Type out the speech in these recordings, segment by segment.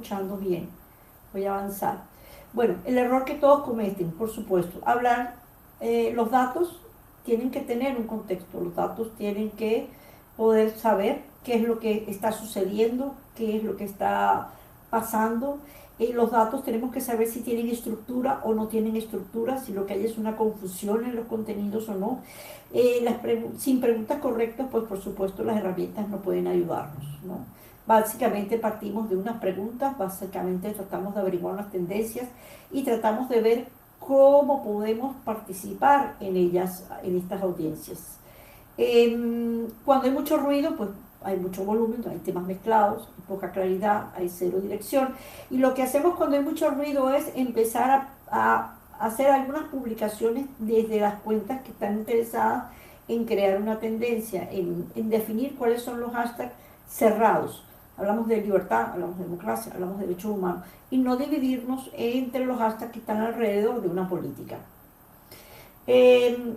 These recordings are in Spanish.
Escuchando bien, voy a avanzar. Bueno, el error que todos cometen, por supuesto, hablar, los datos tienen que tener un contexto, los datos tienen que poder saber qué es lo que está sucediendo, qué es lo que está pasando. Los datos tenemos que saber si tienen estructura o no tienen estructura, si lo que hay es una confusión en los contenidos o no. Sin preguntas correctas, pues por supuesto las herramientas no pueden ayudarnos, ¿no? Básicamente partimos de unas preguntas, básicamente tratamos de averiguar las tendencias y tratamos de ver cómo podemos participar en ellas, en estas audiencias. Cuando hay mucho ruido, pues hay mucho volumen, hay temas mezclados, hay poca claridad, hay cero dirección. Y lo que hacemos cuando hay mucho ruido es empezar a hacer algunas publicaciones desde las cuentas que están interesadas en crear una tendencia, en definir cuáles son los hashtags cerrados. Hablamos de libertad, hablamos de democracia, hablamos de derechos humanos, y no dividirnos entre los hashtags que están alrededor de una política.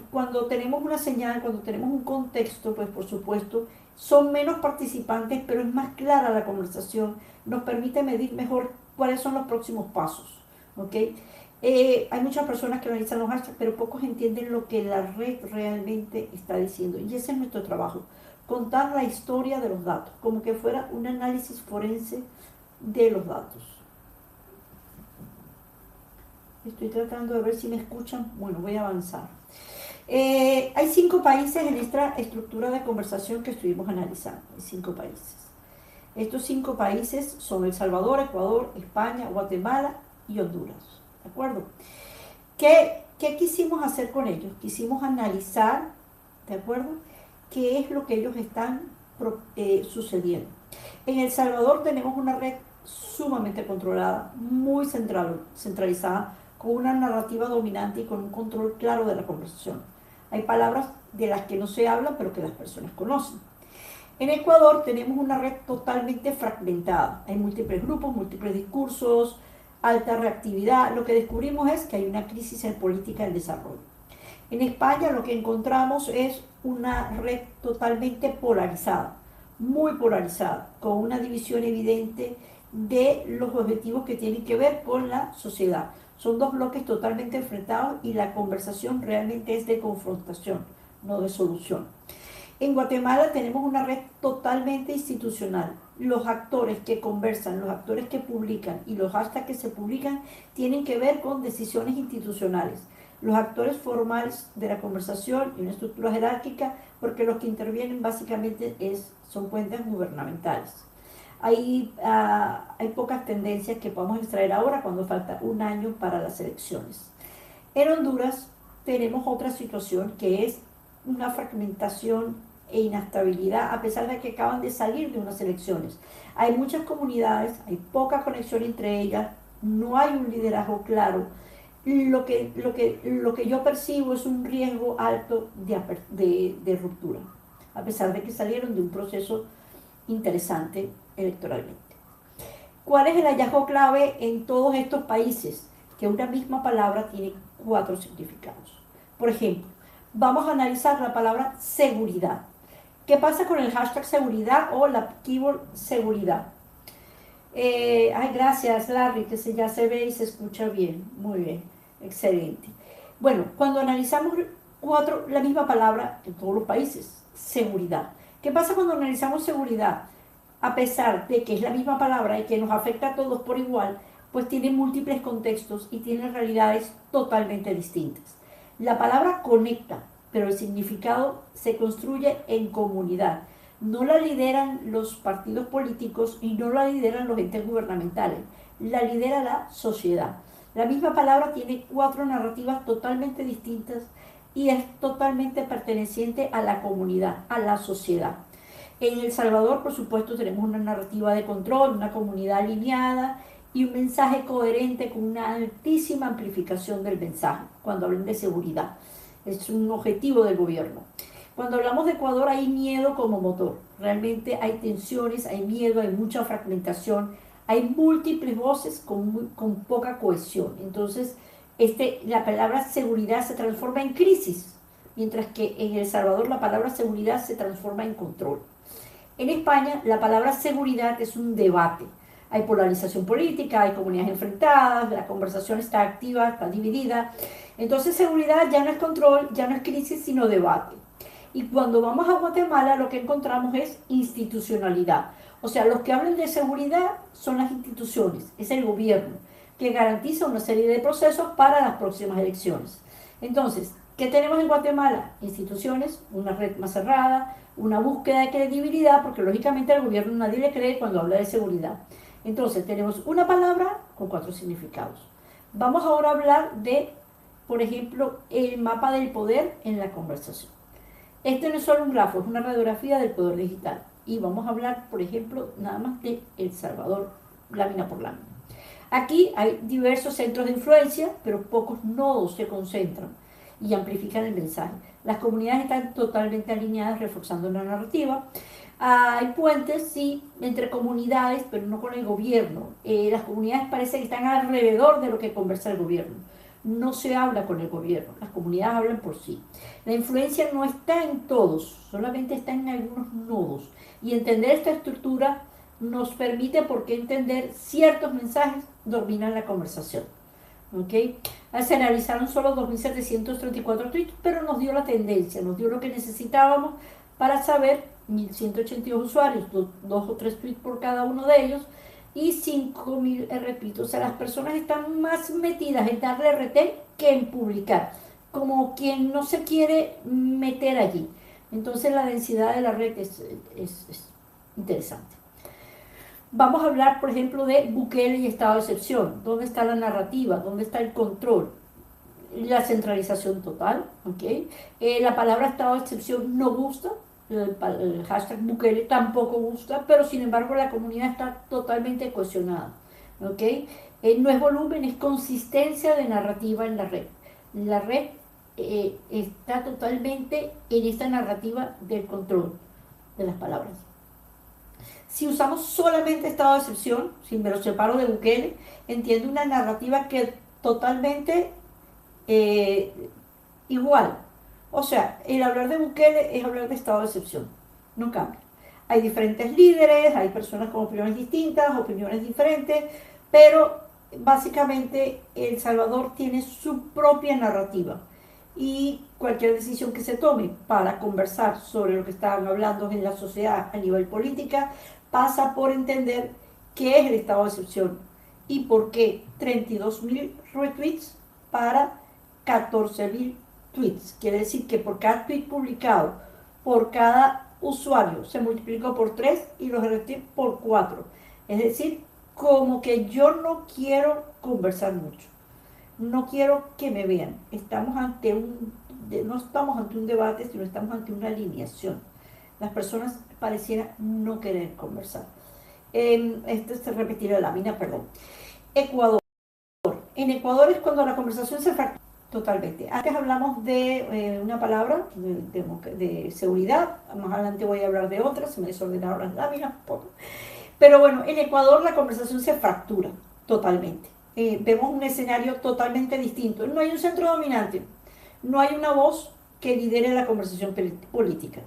Cuando tenemos una señal, cuando tenemos un contexto, pues por supuesto son menos participantes, pero es más clara la conversación, nos permite medir mejor cuáles son los próximos pasos. ¿Ok? Hay muchas personas que analizan los hashtags, pero pocos entienden lo que la red realmente está diciendo. Y ese es nuestro trabajo, contar la historia de los datos, como que fuera un análisis forense de los datos. Estoy tratando de ver si me escuchan. Bueno, voy a avanzar. Hay 5 países en esta estructura de conversación que estuvimos analizando. Hay 5 países. Estos 5 países son El Salvador, Ecuador, España, Guatemala y Honduras. ¿De acuerdo? ¿Qué quisimos hacer con ellos? Quisimos analizar, ¿de acuerdo? ¿Qué es lo que ellos están sucediendo? En El Salvador tenemos una red sumamente controlada, muy centralizada, con una narrativa dominante y con un control claro de la conversación. Hay palabras de las que no se habla, pero que las personas conocen. En Ecuador tenemos una red totalmente fragmentada. Hay múltiples grupos, múltiples discursos, alta reactividad. Lo que descubrimos es que hay una crisis en política del desarrollo. En España lo que encontramos es una red totalmente polarizada, muy polarizada, con una división evidente de los objetivos que tienen que ver con la sociedad. Son dos bloques totalmente enfrentados y la conversación realmente es de confrontación, no de solución. En Guatemala tenemos una red totalmente institucional. Los actores que conversan, los actores que publican y los hashtags que se publican tienen que ver con decisiones institucionales. Los actores formales de la conversación y una estructura jerárquica, porque los que intervienen básicamente son cuentas gubernamentales. Hay pocas tendencias que podemos extraer ahora cuando falta un año para las elecciones. En Honduras tenemos otra situación que es una fragmentación e inestabilidad a pesar de que acaban de salir de unas elecciones. Hay muchas comunidades, hay poca conexión entre ellas, no hay un liderazgo claro. Lo que yo percibo es un riesgo alto de ruptura, a pesar de que salieron de un proceso interesante electoralmente. ¿Cuál es el hallazgo clave en todos estos países? Que una misma palabra tiene 4 significados. Por ejemplo, vamos a analizar la palabra seguridad. ¿Qué pasa con el hashtag seguridad o la keyword seguridad? Gracias Larry, que ya se ve y se escucha bien. Muy bien, excelente. Bueno, cuando analizamos la misma palabra en todos los países, seguridad. ¿Qué pasa cuando analizamos seguridad? A pesar de que es la misma palabra y que nos afecta a todos por igual, pues tiene múltiples contextos y tiene realidades totalmente distintas. La palabra conecta, pero el significado se construye en comunidad. No la lideran los partidos políticos y no la lideran los entes gubernamentales, la lidera la sociedad. La misma palabra tiene 4 narrativas totalmente distintas y es totalmente perteneciente a la comunidad, a la sociedad. En El Salvador, por supuesto, tenemos una narrativa de control, una comunidad alineada y un mensaje coherente con una altísima amplificación del mensaje cuando hablan de seguridad. Es un objetivo del gobierno. Cuando hablamos de Ecuador hay miedo como motor. Realmente hay tensiones, hay miedo, hay mucha fragmentación, hay múltiples voces con poca cohesión. Entonces, la palabra seguridad se transforma en crisis, mientras que en El Salvador la palabra seguridad se transforma en control. En España, la palabra seguridad es un debate. Hay polarización política, hay comunidades enfrentadas, la conversación está activa, está dividida. Entonces seguridad ya no es control, ya no es crisis, sino debate. Y cuando vamos a Guatemala lo que encontramos es institucionalidad. O sea, los que hablan de seguridad son las instituciones, es el gobierno, que garantiza una serie de procesos para las próximas elecciones. Entonces, ¿qué tenemos en Guatemala? Instituciones, una red más cerrada, una búsqueda de credibilidad, porque lógicamente al gobierno nadie le cree cuando habla de seguridad. Entonces, tenemos una palabra con 4 significados. Vamos ahora a hablar de, por ejemplo, el mapa del poder en la conversación. Este no es solo un grafo, es una radiografía del poder digital. Y vamos a hablar, por ejemplo, nada más de El Salvador, lámina por lámina. Aquí hay diversos centros de influencia, pero pocos nodos se concentran y amplifican el mensaje. Las comunidades están totalmente alineadas, reforzando la narrativa. Hay puentes, sí, entre comunidades, pero no con el gobierno. Las comunidades parece que están alrededor de lo que conversa el gobierno. No se habla con el gobierno, las comunidades hablan por sí. La influencia no está en todos, solamente está en algunos nodos. Y entender esta estructura nos permite, por qué entender ciertos mensajes dominan la conversación. ¿Okay? Se analizaron solo 2.734 tweets, pero nos dio la tendencia, nos dio lo que necesitábamos para saber 1.182 usuarios, 2 o 3 tweets por cada uno de ellos, y 5.000 retweets. O sea, las personas están más metidas en darle RT que en publicar, como quien no se quiere meter allí. Entonces la densidad de la red es interesante. Vamos a hablar, por ejemplo, de Bukele y estado de excepción. ¿Dónde está la narrativa? ¿Dónde está el control? La centralización total. ¿Okay? La palabra estado de excepción no gusta. El hashtag Bukele tampoco gusta, pero sin embargo la comunidad está totalmente cohesionada. ¿Okay? No es volumen, es consistencia de narrativa en la red. La red está totalmente en esta narrativa del control de las palabras. Si usamos solamente estado de excepción, si me lo separo de Bukele, entiendo una narrativa que es totalmente igual. O sea, el hablar de Bukele es hablar de estado de excepción, no cambia. Hay diferentes líderes, hay personas con opiniones distintas, opiniones diferentes, pero básicamente El Salvador tiene su propia narrativa y cualquier decisión que se tome para conversar sobre lo que estaban hablando en la sociedad a nivel política pasa por entender qué es el estado de excepción y por qué 32.000 retweets para 14.000 tweets. Quiere decir que por cada tweet publicado, por cada usuario, se multiplicó por 3 y los retweets por 4. Es decir, como que yo no quiero conversar mucho. No quiero que me vean. Estamos ante no estamos ante un debate, sino estamos ante una alineación. Las personas parecieran no querer conversar. Esto se repetirá la lámina, perdón. Ecuador. En Ecuador es cuando la conversación se fractura totalmente. Antes hablamos de una palabra, de seguridad, más adelante voy a hablar de otra, se me desordenaron las láminas, poco. Pero bueno, en Ecuador la conversación se fractura totalmente. Vemos un escenario totalmente distinto. No hay un centro dominante, no hay una voz que lidere la conversación política.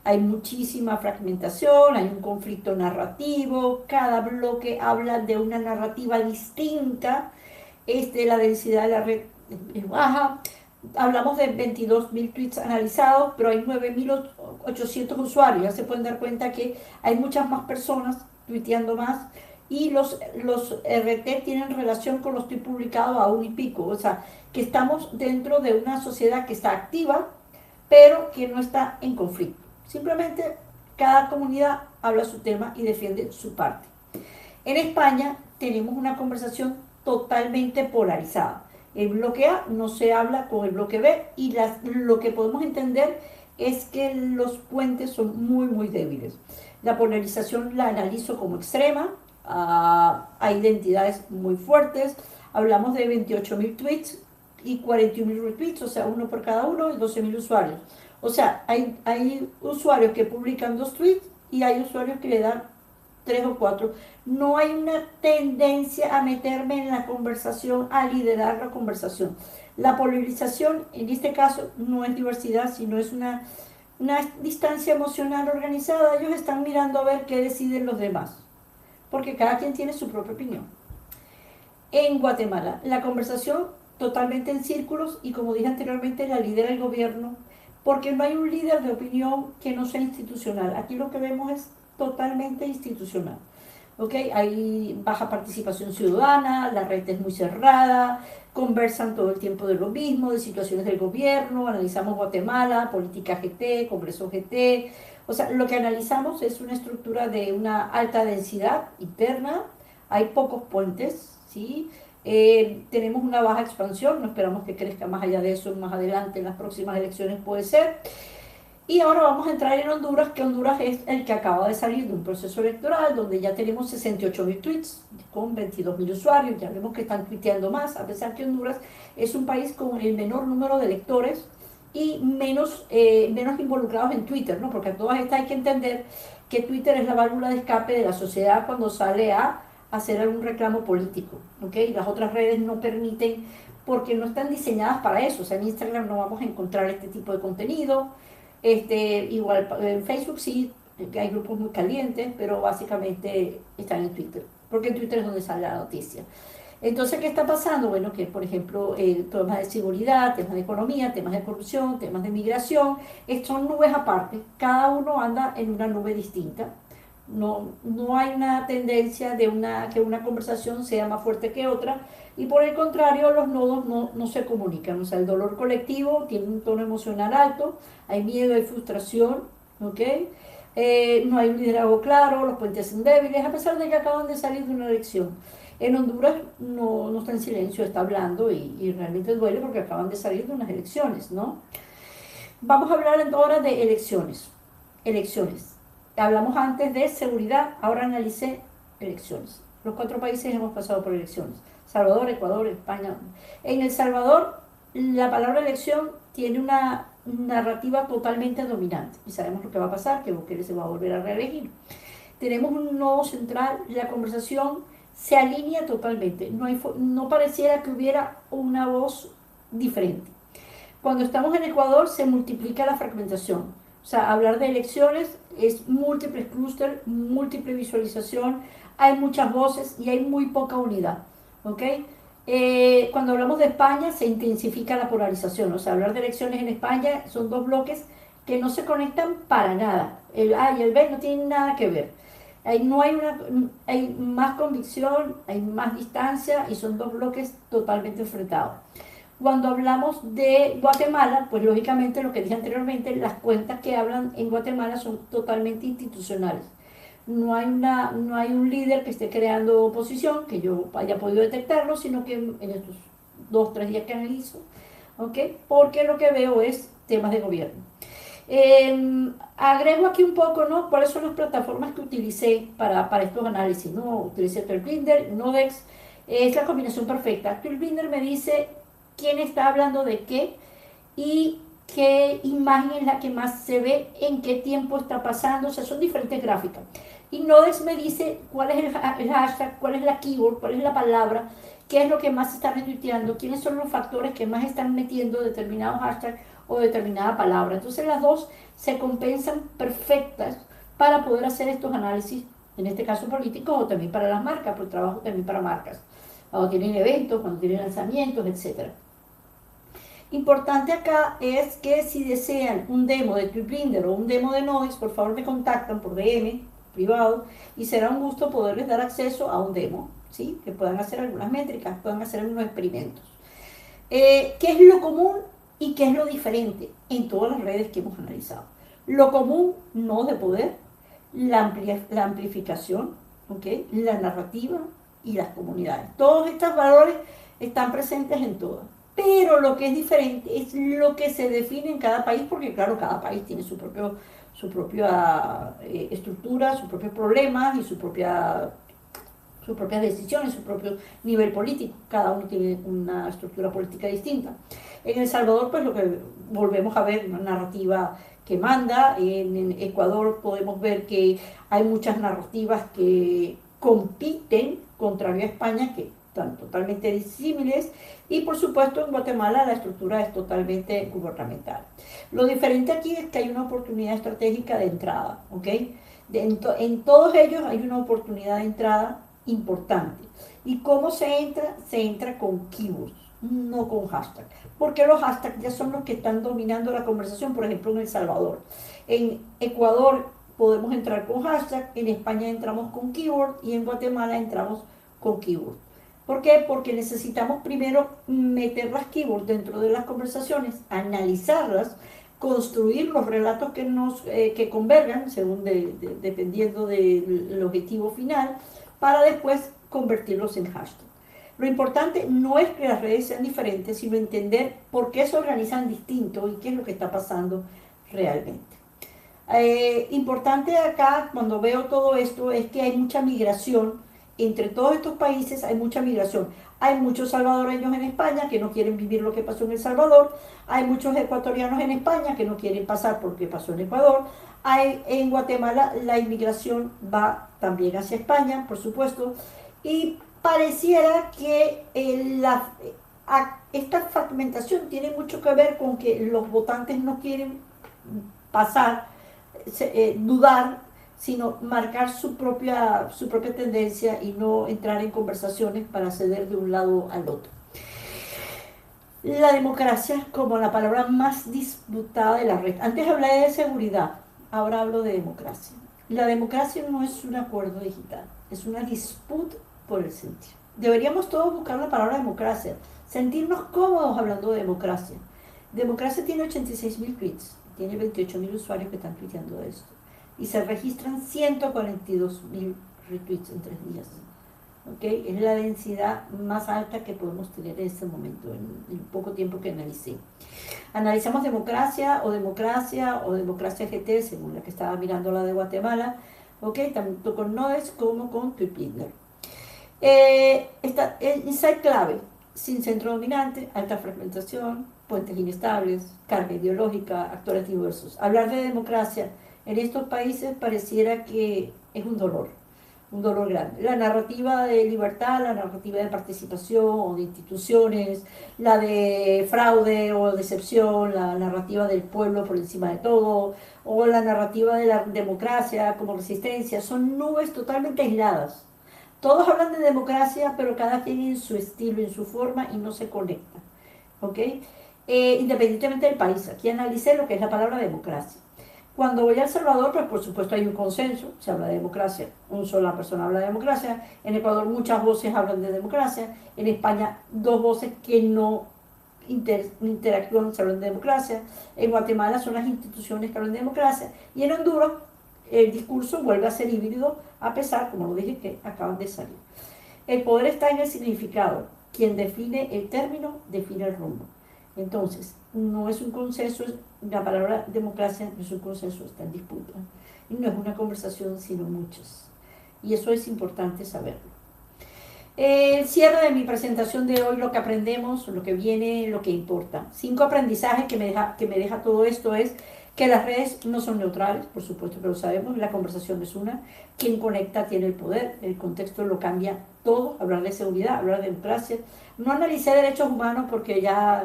Hay muchísima fragmentación, hay un conflicto narrativo, cada bloque habla de una narrativa distinta, la densidad de la red es baja. Hablamos de 22.000 tweets analizados, pero hay 9.800 usuarios. Ya se pueden dar cuenta que hay muchas más personas tuiteando más y los RT tienen relación con los tweets publicados a 1 y pico. O sea, que estamos dentro de una sociedad que está activa, pero que no está en conflicto. Simplemente cada comunidad habla su tema y defiende su parte. En España tenemos una conversación totalmente polarizada. El bloque A no se habla con el bloque B y lo que podemos entender es que los puentes son muy, muy débiles. La polarización la analizo como extrema, hay identidades muy fuertes, hablamos de 28.000 tweets y 41.000 retweets, o sea, uno por cada uno y 12.000 usuarios. O sea, hay usuarios que publican 2 tweets y hay usuarios que le dan 3 o 4. No hay una tendencia a meterme en la conversación, a liderar la conversación. La polarización, en este caso, no es diversidad, sino es una distancia emocional organizada. Ellos están mirando a ver qué deciden los demás. porque cada quien tiene su propia opinión. En Guatemala, la conversación totalmente en círculos y como dije anteriormente, la lidera el gobierno, porque no hay un líder de opinión que no sea institucional. Aquí lo que vemos es totalmente institucional. ¿Okay? Hay baja participación ciudadana, la red es muy cerrada, conversan todo el tiempo de lo mismo, de situaciones del gobierno, analizamos Guatemala, política GT, Congreso GT, o sea, lo que analizamos es una estructura de una alta densidad interna, hay pocos puentes, ¿sí? Tenemos una baja expansión, no esperamos que crezca más allá de eso más adelante en las próximas elecciones puede ser. Y ahora vamos a entrar en Honduras, que Honduras es el que acaba de salir de un proceso electoral donde ya tenemos 68.000 tweets con 22.000 usuarios, ya vemos que están tuiteando más, a pesar que Honduras es un país con el menor número de electores y menos involucrados en Twitter, ¿no? Porque a todas estas hay que entender que Twitter es la válvula de escape de la sociedad cuando sale a hacer algún reclamo político, ¿ok? Las otras redes no permiten porque no están diseñadas para eso, o sea, en Instagram no vamos a encontrar este tipo de contenido. Igual en Facebook sí, hay grupos muy calientes, pero básicamente están en Twitter, porque en Twitter es donde sale la noticia. Entonces, ¿qué está pasando? Bueno, que por ejemplo, temas de seguridad, temas de economía, temas de corrupción, temas de migración, son nubes aparte, cada uno anda en una nube distinta. No hay una tendencia de que una conversación sea más fuerte que otra, y por el contrario los nodos no se comunican, o sea, el dolor colectivo tiene un tono emocional alto, hay miedo, hay frustración, ¿ok? No hay un liderazgo claro, los puentes son débiles, a pesar de que acaban de salir de una elección. En Honduras no está en silencio, está hablando y realmente duele porque acaban de salir de unas elecciones, ¿no? Vamos a hablar ahora de elecciones. Elecciones. Hablamos antes de seguridad, ahora analicé elecciones. Los 4 países hemos pasado por elecciones. Salvador, Ecuador, España. En El Salvador, la palabra elección tiene una narrativa totalmente dominante. Y sabemos lo que va a pasar, que Bukele se va a volver a reelegir. Tenemos un nodo central, la conversación se alinea totalmente. No pareciera que hubiera una voz diferente. Cuando estamos en Ecuador se multiplica la fragmentación. O sea, hablar de elecciones es múltiples clústeres, múltiple visualización, hay muchas voces y hay muy poca unidad. ¿Ok? Cuando hablamos de España se intensifica la polarización. O sea, hablar de elecciones en España son 2 bloques que no se conectan para nada. El A y el B no tienen nada que ver. Hay más convicción, hay más distancia y son 2 bloques totalmente enfrentados. Cuando hablamos de Guatemala, pues lógicamente lo que dije anteriormente, las cuentas que hablan en Guatemala son totalmente institucionales. No hay un líder que esté creando oposición, que yo haya podido detectarlo, sino que en estos 2-3 días que analizo, ¿ok? Porque lo que veo es temas de gobierno. Agrego aquí un poco, ¿no? ¿Cuáles son las plataformas que utilicé para estos análisis? ¿No? Utilicé Tweetbinder, Nodex, es la combinación perfecta. Tweetbinder me dice quién está hablando de qué y qué imagen es la que más se ve, en qué tiempo está pasando, o sea, son diferentes gráficas. Y Nodex me dice cuál es el hashtag, cuál es la keyword, cuál es la palabra, qué es lo que más se está retuiteando, quiénes son los factores que más están metiendo determinados hashtags o determinada palabra. Entonces las dos se compensan perfectas para poder hacer estos análisis, en este caso políticos o también para las marcas, porque trabajo también para marcas, cuando tienen eventos, cuando tienen lanzamientos, etc. Importante acá es que si desean un demo de Tweetbinder o un demo de Nodex, por favor me contactan por DM privado y será un gusto poderles dar acceso a un demo, ¿sí? Que puedan hacer algunas métricas, puedan hacer algunos experimentos. ¿Qué es lo común y qué es lo diferente en todas las redes que hemos analizado? Lo común, nodos de poder, la amplificación, ¿okay? La narrativa y las comunidades. Todos estos valores están presentes en todas. Pero lo que es diferente es lo que se define en cada país, porque claro, cada país tiene su propia estructura, sus propios problemas y sus propias decisiones, su propio nivel político. Cada uno tiene una estructura política distinta. En El Salvador, pues lo que volvemos a ver, una narrativa que manda. En Ecuador podemos ver que hay muchas narrativas que compiten, contrario a España, que están totalmente disímiles, y por supuesto en Guatemala la estructura es totalmente gubernamental. Lo diferente aquí es que hay una oportunidad estratégica de entrada, ¿ok? En todos ellos hay una oportunidad de entrada importante. ¿Y cómo se entra? Se entra con keywords, no con hashtag. Porque los hashtags ya son los que están dominando la conversación, por ejemplo, en El Salvador. En Ecuador podemos entrar con hashtag, en España entramos con keyword y en Guatemala entramos con keyword. ¿Por qué? Porque necesitamos primero meter las keywords dentro de las conversaciones, analizarlas, construir los relatos que convergan, según dependiendo del objetivo final, para después convertirlos en hashtag. Lo importante no es que las redes sean diferentes, sino entender por qué se organizan distinto y qué es lo que está pasando realmente. Importante acá, cuando veo todo esto, es que hay mucha migración. Entre todos estos países hay mucha migración. Hay muchos salvadoreños en España que no quieren vivir lo que pasó en El Salvador. Hay muchos ecuatorianos en España que no quieren pasar por lo que pasó en Ecuador. En Guatemala la inmigración va también hacia España, por supuesto. Y pareciera que esta fragmentación tiene mucho que ver con que los votantes no quieren pasar, dudar, sino marcar su propia tendencia y no entrar en conversaciones para ceder de un lado al otro. La democracia como la palabra más disputada de la red. Antes hablé de seguridad, ahora hablo de democracia. La democracia no es un acuerdo digital, es una disputa por el sentido. Deberíamos todos buscar la palabra democracia, sentirnos cómodos hablando de democracia. Democracia tiene 86.000 tweets, tiene 28.000 usuarios que están tuiteando de esto. Y se registran 142.000 retweets en 3 días. ¿Okay? Es la densidad más alta que podemos tener en este momento, en el poco tiempo que analicé. Analizamos democracia o democracia GT, según la que estaba mirando la de Guatemala, ¿okay? Tanto con Nodes como con Tweetblinder. Insight clave: sin centro dominante, alta fragmentación, puentes inestables, carga ideológica, actores diversos. Hablar de democracia en estos países pareciera que es un dolor grande. La narrativa de libertad, la narrativa de participación o de instituciones, la de fraude o decepción, la narrativa del pueblo por encima de todo, o la narrativa de la democracia como resistencia, son nubes totalmente aisladas. Todos hablan de democracia, pero cada quien en su estilo, en su forma, y no se conectan. ¿Ok? Independientemente del país, aquí analicé lo que es la palabra democracia. Cuando voy a El Salvador, pues por supuesto hay un consenso, se habla de democracia, una sola persona habla de democracia. En Ecuador muchas voces hablan de democracia. En España 2 voces que no interactúan se hablan de democracia. En Guatemala son las instituciones que hablan de democracia. Y en Honduras el discurso vuelve a ser híbrido, a pesar, como lo dije, que acaban de salir. El poder está en el significado. Quien define el término, define el rumbo. Entonces, no es un consenso, la palabra democracia no es un consenso, está en disputa. Y no es una conversación, sino muchas. Y eso es importante saberlo. El cierre de mi presentación de hoy, lo que aprendemos, lo que viene, lo que importa. 5 aprendizajes que me deja todo esto es que las redes no son neutrales, por supuesto que lo sabemos, la conversación es una, quien conecta tiene el poder, el contexto lo cambia todo, hablar de seguridad, hablar de democracia. No analicé derechos humanos porque ya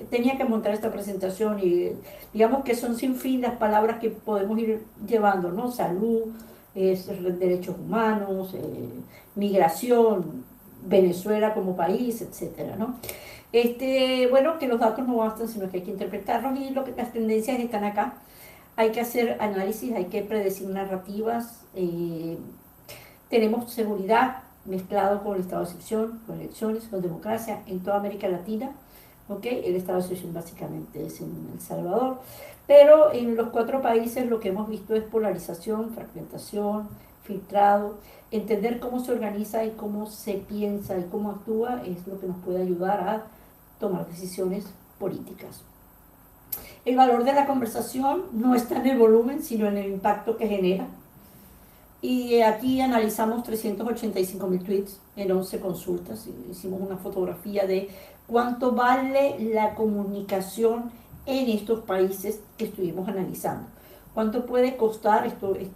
tenía que montar esta presentación y digamos que son sin fin las palabras que podemos ir llevando, ¿no? Salud, derechos humanos, migración, Venezuela como país, etcétera, ¿no? Bueno, que los datos no bastan, sino que hay que interpretarlos y las tendencias están acá. Hay que hacer análisis, hay que predecir narrativas. Tenemos seguridad mezclado con el estado de excepción, con elecciones, con democracia en toda América Latina. ¿Okay? El estado de excepción básicamente es en El Salvador. Pero en los 4 países lo que hemos visto es polarización, fragmentación, filtrado. Entender cómo se organiza y cómo se piensa y cómo actúa es lo que nos puede ayudar a tomar decisiones políticas. El valor de la conversación no está en el volumen, sino en el impacto que genera. Y aquí analizamos 385.000 tweets en 11 consultas. Hicimos una fotografía de cuánto vale la comunicación en estos países que estuvimos analizando. Cuánto puede costar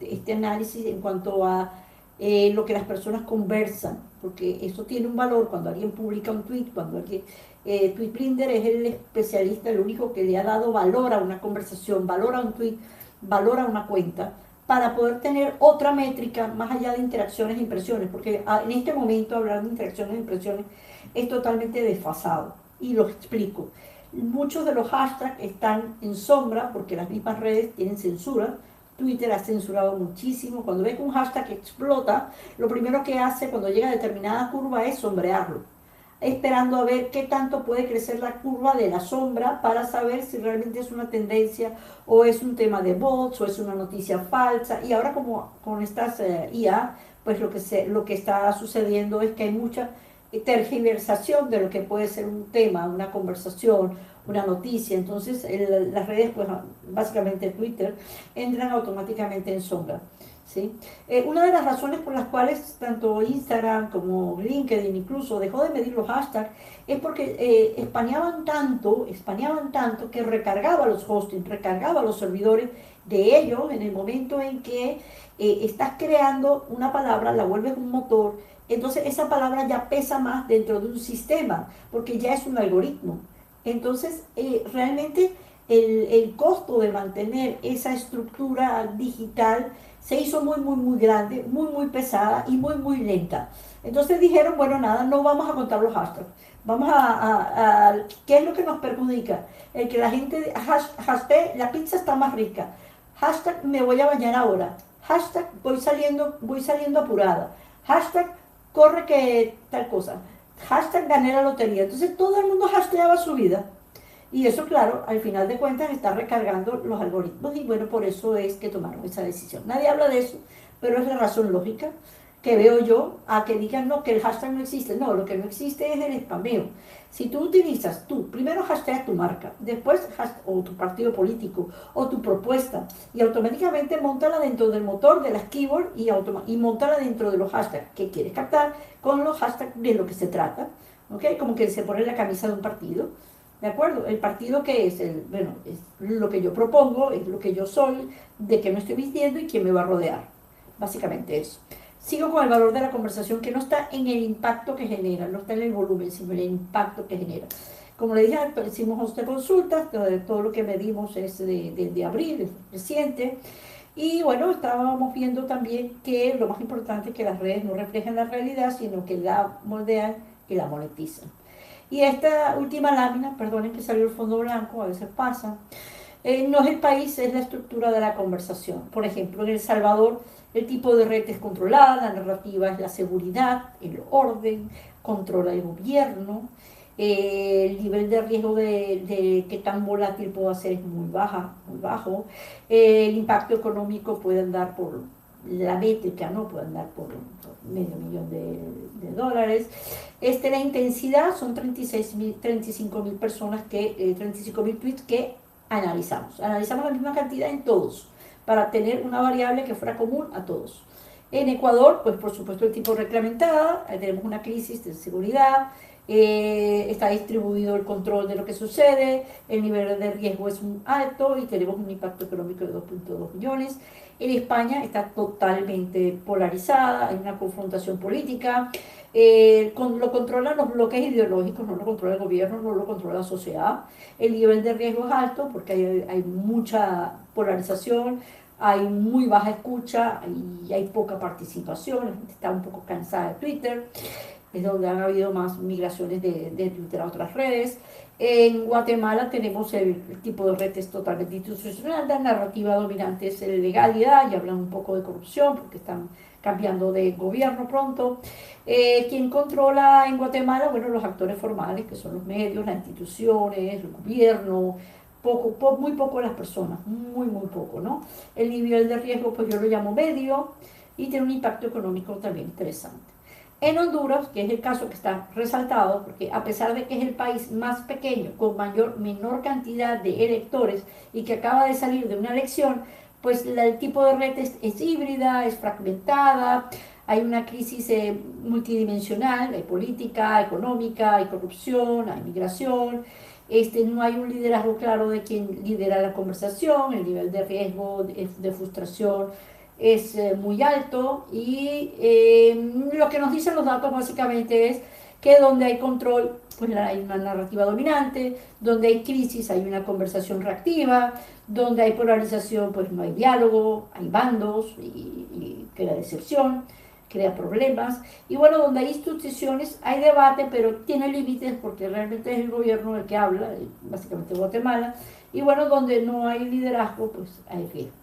este análisis en cuanto a lo que las personas conversan, porque eso tiene un valor cuando alguien publica un tweet, cuando alguien... Tweetblinder es el especialista, el único que le ha dado valor a una conversación, valor a un tweet, valor a una cuenta, para poder tener otra métrica más allá de interacciones e impresiones, porque en este momento hablar de interacciones e impresiones es totalmente desfasado. Y lo explico. Muchos de los hashtags están en sombra porque las mismas redes tienen censura. Twitter ha censurado muchísimo. Cuando ve que un hashtag explota, lo primero que hace cuando llega a determinada curva es sombrearlo, esperando a ver qué tanto puede crecer la curva de la sombra para saber si realmente es una tendencia o es un tema de bots o es una noticia falsa. Y ahora como con estas IA, pues lo que está sucediendo es que hay mucha tergiversación de lo que puede ser un tema, una conversación, una noticia. Entonces las redes, pues básicamente Twitter, entran automáticamente en sombra. ¿Sí? Una de las razones por las cuales tanto Instagram como LinkedIn incluso dejó de medir los hashtags es porque espaneaban tanto que recargaba los hostings, recargaba los servidores de ellos en el momento en que estás creando una palabra, la vuelves un motor, entonces esa palabra ya pesa más dentro de un sistema, porque ya es un algoritmo. Entonces, realmente el costo de mantener esa estructura digital se hizo muy grande, muy pesada y muy lenta. Entonces dijeron, bueno, nada, no vamos a contar los hashtags. Vamos ¿qué es lo que nos perjudica? El que la gente, hashtag, la pizza está más rica. Hashtag, me voy a bañar ahora. Hashtag, voy saliendo apurada. Hashtag, corre que tal cosa. Hashtag, gané la lotería. Entonces todo el mundo hashtagueaba su vida. Y eso, claro, al final de cuentas está recargando los algoritmos y bueno, por eso es que tomaron esa decisión. Nadie habla de eso, pero es la razón lógica que veo yo a que digan no, que el hashtag no existe. No, lo que no existe es el spameo. Si tú utilizas, primero hashtag tu marca, después o tu partido político o tu propuesta y automáticamente montala dentro del motor de las keywords y montala dentro de los hashtags que quieres captar con los hashtags de lo que se trata, ¿ok? Como que se pone la camisa de un partido. ¿De acuerdo? El partido que es, bueno, es lo que yo propongo, es lo que yo soy, de qué me estoy vistiendo y quién me va a rodear. Básicamente eso. Sigo con el valor de la conversación que no está en el impacto que genera, no está en el volumen, sino en el impacto que genera. Como le dije, hicimos 11 consultas, todo lo que medimos es de abril, es reciente. Y bueno, estábamos viendo también que lo más importante es que las redes no reflejan la realidad, sino que la moldean y la monetizan. Y esta última lámina, perdonen que salió el fondo blanco, a veces pasa, no es el país, es la estructura de la conversación. Por ejemplo, en El Salvador el tipo de red es controlada, la narrativa es la seguridad, el orden, controla el gobierno, el nivel de riesgo de qué tan volátil puedo ser es muy bajo, el impacto económico puede andar por la métrica, ¿no? Puede andar por $500,000 de dólares. La intensidad son 35.000 personas, 35.000 tweets que analizamos. Analizamos la misma cantidad en todos, para tener una variable que fuera común a todos. En Ecuador, pues por supuesto el tipo reglamentada, tenemos una crisis de seguridad, está distribuido el control de lo que sucede, el nivel de riesgo es muy alto y tenemos un impacto económico de 2.2 millones. En España está totalmente polarizada, hay una confrontación política, lo controlan los bloques ideológicos, no lo controla el gobierno, no lo controla la sociedad. El nivel de riesgo es alto porque hay mucha polarización, hay muy baja escucha y hay poca participación, la gente está un poco cansada de Twitter, es donde han habido más migraciones de Twitter a otras redes. En Guatemala tenemos el tipo de redes totalmente institucional, la narrativa dominante es la legalidad y hablan un poco de corrupción porque están cambiando de gobierno pronto. ¿Quién controla en Guatemala? Bueno, los actores formales, que son los medios, las instituciones, el gobierno, muy poco las personas, muy poco, ¿no? El nivel de riesgo, pues yo lo llamo medio, y tiene un impacto económico también interesante. En Honduras, que es el caso que está resaltado, porque a pesar de que es el país más pequeño, con menor cantidad de electores y que acaba de salir de una elección, pues el tipo de red es híbrida, es fragmentada, hay una crisis multidimensional, hay política, económica, hay corrupción, hay migración, no hay un liderazgo claro de quien lidera la conversación, el nivel de riesgo, de frustración es muy alto y lo que nos dicen los datos básicamente es que donde hay control, pues hay una narrativa dominante, donde hay crisis hay una conversación reactiva, donde hay polarización, pues no hay diálogo, hay bandos y crea decepción, crea problemas. Y bueno, donde hay instituciones hay debate, pero tiene límites porque realmente es el gobierno el que habla, básicamente Guatemala. Y bueno, donde no hay liderazgo, pues hay riesgo.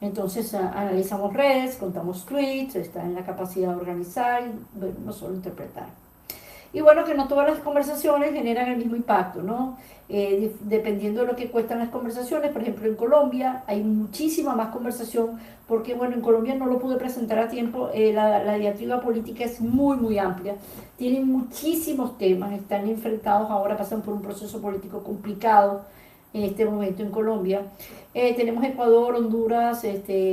Entonces analizamos redes, contamos tweets, está en la capacidad de organizar, bueno, no solo interpretar. Y bueno, que no todas las conversaciones generan el mismo impacto, ¿no? Dependiendo de lo que cuestan las conversaciones, por ejemplo en Colombia hay muchísima más conversación, porque bueno, en Colombia no lo pude presentar a tiempo, la diatriba política es muy, muy amplia, tienen muchísimos temas, están enfrentados ahora, pasan por un proceso político complicado en este momento en Colombia. Tenemos Ecuador, Honduras,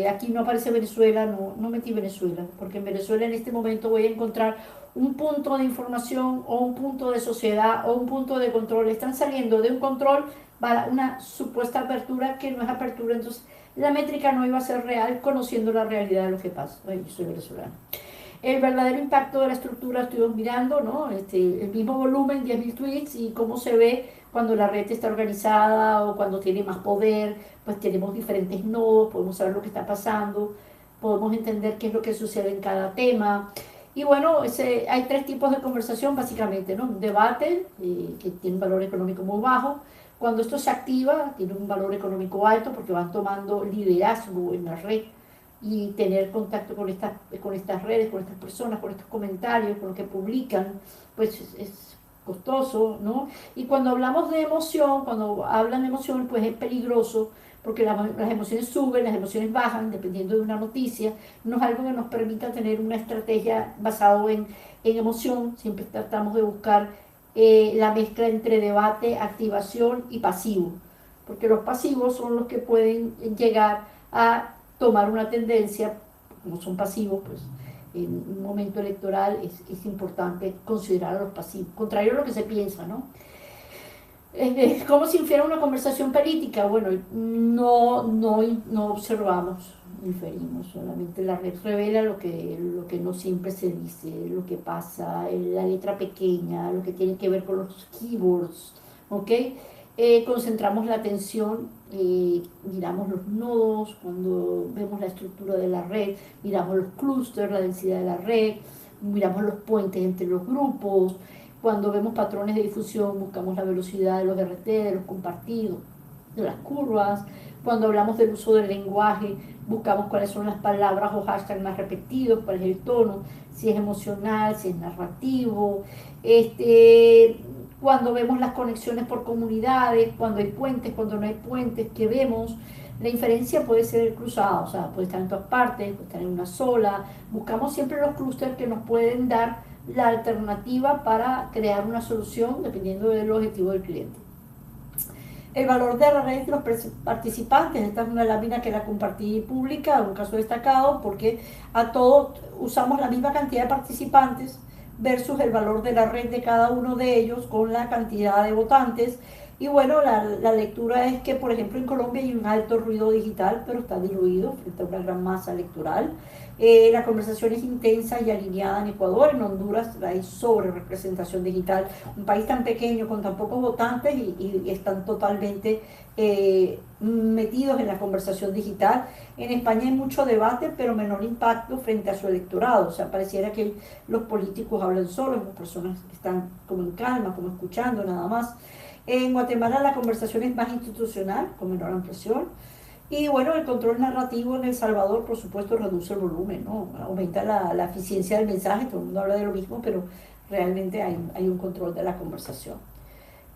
aquí no aparece Venezuela, no metí Venezuela, porque en Venezuela en este momento voy a encontrar un punto de información o un punto de sociedad o un punto de control. Están saliendo de un control para una supuesta apertura que no es apertura, entonces la métrica no iba a ser real conociendo la realidad de lo que pasa. Ay, yo soy venezolana. El verdadero impacto de la estructura estuvimos mirando, ¿no? El mismo volumen, 10.000 tweets, y cómo se ve cuando la red está organizada o cuando tiene más poder, pues tenemos diferentes nodos, podemos saber lo que está pasando, podemos entender qué es lo que sucede en cada tema. Y bueno, hay tres tipos de conversación básicamente, ¿no? Un debate, que tiene un valor económico muy bajo. Cuando esto se activa, tiene un valor económico alto porque van tomando liderazgo en la red y tener contacto con estas redes, con estas personas, con estos comentarios, con lo que publican, pues es costoso, ¿no? Y cuando hablamos de emoción, cuando hablan de emoción, pues es peligroso porque las emociones suben, las emociones bajan, dependiendo de una noticia. No es algo que nos permita tener una estrategia basada en emoción, siempre tratamos de buscar la mezcla entre debate, activación y pasivo, porque los pasivos son los que pueden llegar a tomar una tendencia, como son pasivos, pues en un momento electoral es importante considerar a los pasivos, contrario a lo que se piensa, ¿no? Es como si fuera una conversación política. Bueno, no observamos, inferimos, solamente la red revela lo que no siempre se dice, lo que pasa, la letra pequeña, lo que tiene que ver con los keywords, ¿ok? Concentramos la atención, miramos los nodos, cuando vemos la estructura de la red, miramos los clústeres, la densidad de la red, miramos los puentes entre los grupos. Cuando vemos patrones de difusión, buscamos la velocidad de los RT, de los compartidos, de las curvas. Cuando hablamos del uso del lenguaje, buscamos cuáles son las palabras o hashtags más repetidos, cuál es el tono, si es emocional, si es narrativo. Cuando vemos las conexiones por comunidades, cuando hay puentes, cuando no hay puentes, ¿qué vemos? La inferencia puede ser cruzada, o sea, puede estar en todas partes, puede estar en una sola. Buscamos siempre los clústeres que nos pueden dar la alternativa para crear una solución dependiendo del objetivo del cliente. El valor de la red de los participantes, esta es una lámina que la compartí pública, un caso destacado, porque a todos usamos la misma cantidad de participantes versus el valor de la red de cada uno de ellos con la cantidad de votantes. Y bueno, la lectura es que, por ejemplo, en Colombia hay un alto ruido digital, pero está diluido frente a una gran masa electoral. La conversación es intensa y alineada en Ecuador. En Honduras hay sobre representación digital. Un país tan pequeño con tan pocos votantes y están totalmente metidos en la conversación digital. En España hay mucho debate, pero menor impacto frente a su electorado. O sea, pareciera que los políticos hablan solos, las personas están como en calma, como escuchando nada más. En Guatemala la conversación es más institucional, con menor ampliación. Y bueno, el control narrativo en El Salvador, por supuesto, reduce el volumen, ¿no? Aumenta la eficiencia del mensaje, todo el mundo habla de lo mismo, pero realmente hay un control de la conversación.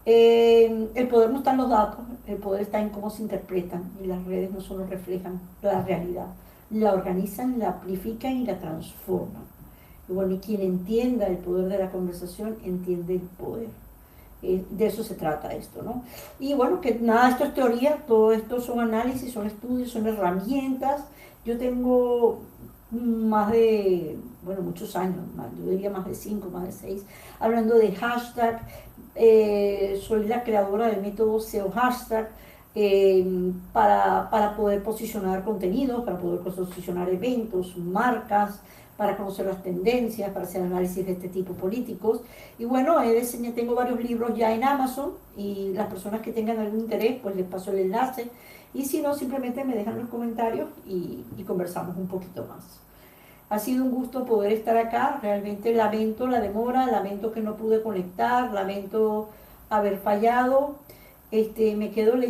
El poder no está en los datos, el poder está en cómo se interpretan, y las redes no solo reflejan la realidad, la organizan, la amplifican y la transforman. Y bueno, y quien entienda el poder de la conversación, entiende el poder. De eso se trata esto, ¿no? Y bueno, que nada, esto es teoría, todo esto son análisis, son estudios, son herramientas. Yo tengo más de, bueno, muchos años, yo diría más de 5, más de 6, hablando de hashtag. Soy la creadora del método SEO hashtag, para poder posicionar contenidos, para poder posicionar eventos, marcas, para conocer las tendencias, para hacer análisis de este tipo políticos. Y bueno, tengo varios libros ya en Amazon y las personas que tengan algún interés, pues les paso el enlace. Y si no, simplemente me dejan los comentarios y conversamos un poquito más. Ha sido un gusto poder estar acá. Realmente lamento la demora, lamento que no pude conectar, lamento haber fallado. Me quedo leyendo.